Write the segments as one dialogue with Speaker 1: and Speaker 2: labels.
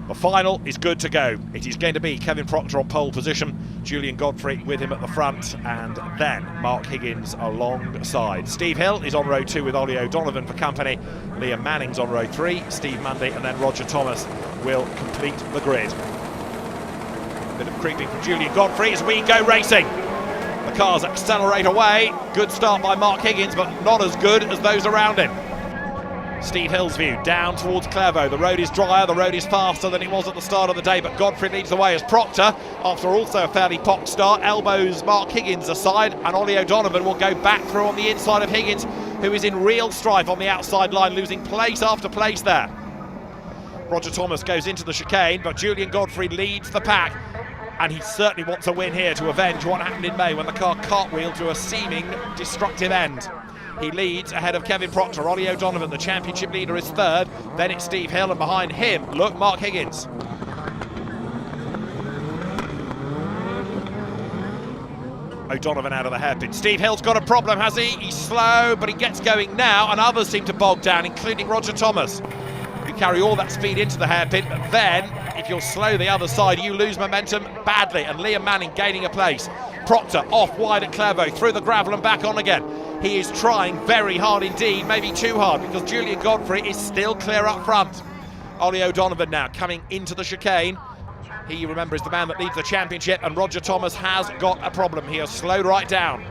Speaker 1: The final is good to go. It is going to be Kevin Proctor on pole position, Julian Godfrey with him at the front, and then Mark Higgins alongside. Steve Hill is on row 2 with Ollie O'Donovan for company. Liam Manning's on row 3, Steve Mundy, and then Roger Thomas will complete the grid. Bit of creeping from Julian Godfrey as we go racing. The cars accelerate away. Good start by Mark Higgins, but not as good as those around him. Steve Hill's view down towards Clairvaux. The road is drier, the road is faster than it was at the start of the day, but Godfrey leads the way as Proctor, after also a fairly pox start, elbows Mark Higgins aside, and Ollie O'Donovan will go back through on the inside of Higgins, who is in real strife on the outside line, losing place after place there. Roger Thomas goes into the chicane, but Julian Godfrey leads the pack, and he certainly wants a win here to avenge what happened in May when the car cartwheeled to a seeming destructive end. He leads ahead of Kevin Proctor. Ollie O'Donovan, the championship leader, is third. Then it's Steve Hill, and behind him, look, Mark Higgins. O'Donovan out of the hairpin. Steve Hill's got a problem, has he? He's slow, but he gets going now, and others seem to bog down, including Roger Thomas. You carry all that speed into the hairpin, but then, if you're slow the other side, you lose momentum badly, and Liam Manning gaining a place. Proctor off wide at Clairvaux, through the gravel and back on again. He is trying very hard indeed, maybe too hard, because Julian Godfrey is still clear up front. Ollie O'Donovan now coming into the chicane. He, remember, is the man that leads the championship, and Roger Thomas has got a problem. He has slowed right down.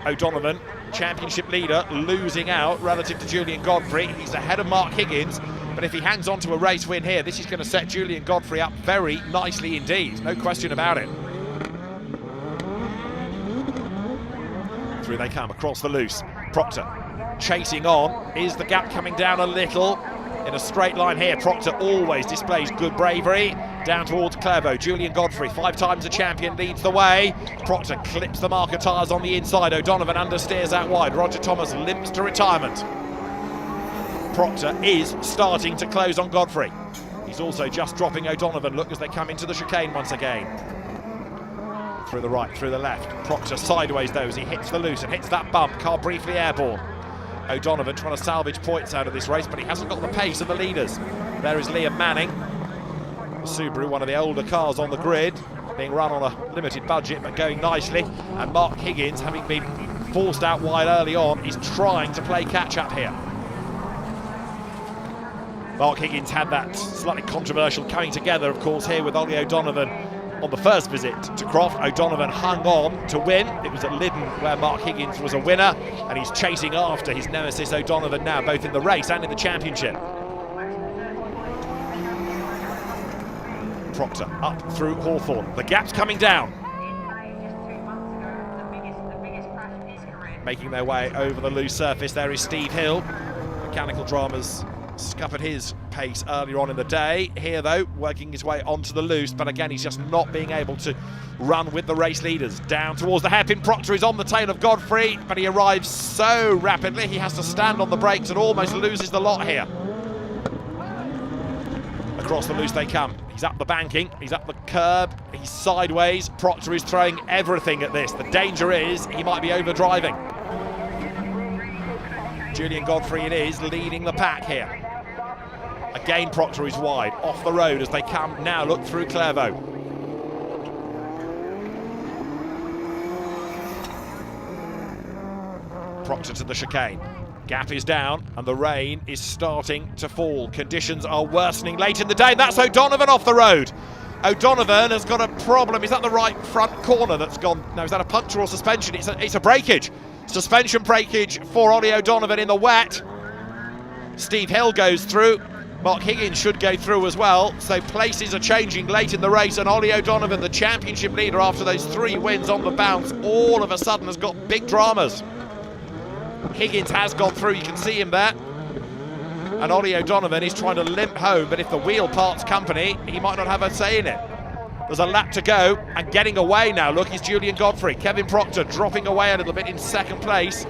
Speaker 1: O'Donovan, championship leader, losing out relative to Julian Godfrey. He's ahead of Mark Higgins, but if he hangs on to a race win here, this is going to set Julian Godfrey up very nicely indeed, no question about it. Through they come across the loose. Proctor chasing on. Is the gap coming down a little? In a straight line here, Proctor always displays good bravery. Down towards Clairvaux, Julian Godfrey, 5 times a champion, leads the way. Proctor clips the marker tyres on the inside. O'Donovan understeers out wide. Roger Thomas limps to retirement. Proctor is starting to close on Godfrey. He's also just dropping O'Donovan. Look as they come into the chicane once again. Through the right, through the left. Proctor sideways though as he hits the loose and hits that bump. Car briefly airborne. O'Donovan trying to salvage points out of this race, but he hasn't got the pace of the leaders. There is Liam Manning. Subaru, one of the older cars on the grid, being run on a limited budget but going nicely. And Mark Higgins, having been forced out wide early on, is trying to play catch-up here. Mark Higgins had that slightly controversial coming together, of course, here with Ollie O'Donovan on the first visit to Croft. O'Donovan hung on to win. It was at Lyddon where Mark Higgins was a winner, and he's chasing after his nemesis O'Donovan now, both in the race and in the championship. Proctor up through Hawthorne. The gap's coming down. Making their way over the loose surface, there is Steve Hill. Mechanical dramas scuppered his pace earlier on in the day. Here though, working his way onto the loose, but again he's just not being able to run with the race leaders. Down towards the hairpin, Proctor is on the tail of Godfrey, but he arrives so rapidly he has to stand on the brakes and almost loses the lot here. Across the loose they come. He's up the banking, he's up the curb, he's sideways. Proctor is throwing everything at this. The danger is he might be overdriving. Julian Godfrey it is, leading the pack here. Again, Proctor is wide, off the road as they come now, look through Clairvaux. Proctor to the chicane. Gap is down and the rain is starting to fall. Conditions are worsening late in the day. That's O'Donovan off the road. O'Donovan has got a problem. Is that the right front corner that's gone? No, is that a puncture or suspension? It's a breakage. Suspension breakage for Ollie O'Donovan in the wet. Steve Hill goes through. Mark Higgins should go through as well. So places are changing late in the race, and Ollie O'Donovan, the championship leader after those 3 wins on the bounce, all of a sudden has got big dramas. Higgins has gone through, you can see him there. And Ollie O'Donovan is trying to limp home, but if the wheel parts company, he might not have a say in it. There's a lap to go, and getting away now, look, is Julian Godfrey. Kevin Proctor dropping away a little bit in second place.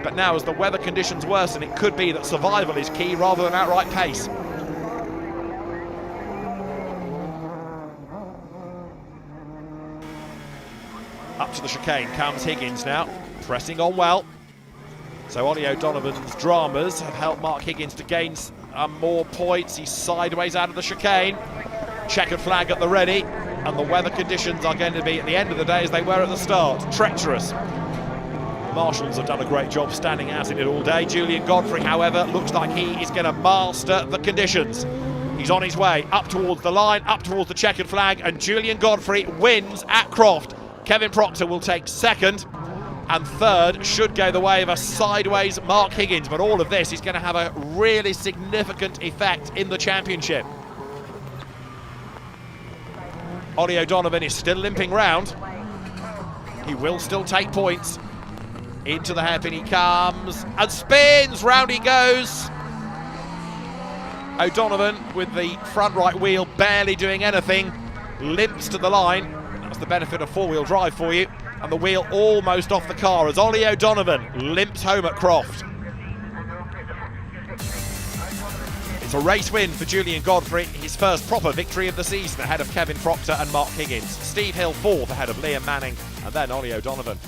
Speaker 1: But now as the weather conditions worsen, it could be that survival is key rather than outright pace. Up to the chicane comes Higgins now, pressing on well. So Ollie O'Donovan's dramas have helped Mark Higgins to gain and more points. He's sideways out of the chicane. Checkered flag at the ready, and the weather conditions are going to be, at the end of the day, as they were at the start, treacherous. Marshals have done a great job standing out in it all day. Julian Godfrey, however, looks like he is going to master the conditions. He's on his way up towards the line, up towards the checkered flag, and Julian Godfrey wins at Croft. Kevin Proctor will take second, and third should go the way of a sideways Mark Higgins, but all of this is going to have a really significant effect in the championship. Ollie O'Donovan is still limping round. He will still take points. Into the hairpin he comes and spins, round he goes. O'Donovan with the front right wheel barely doing anything, limps to the line. That's the benefit of four-wheel drive for you. And the wheel almost off the car as Ollie O'Donovan limps home at Croft. It's a race win for Julian Godfrey, his first proper victory of the season ahead of Kevin Proctor and Mark Higgins. Steve Hill fourth ahead of Liam Manning, and then Ollie O'Donovan.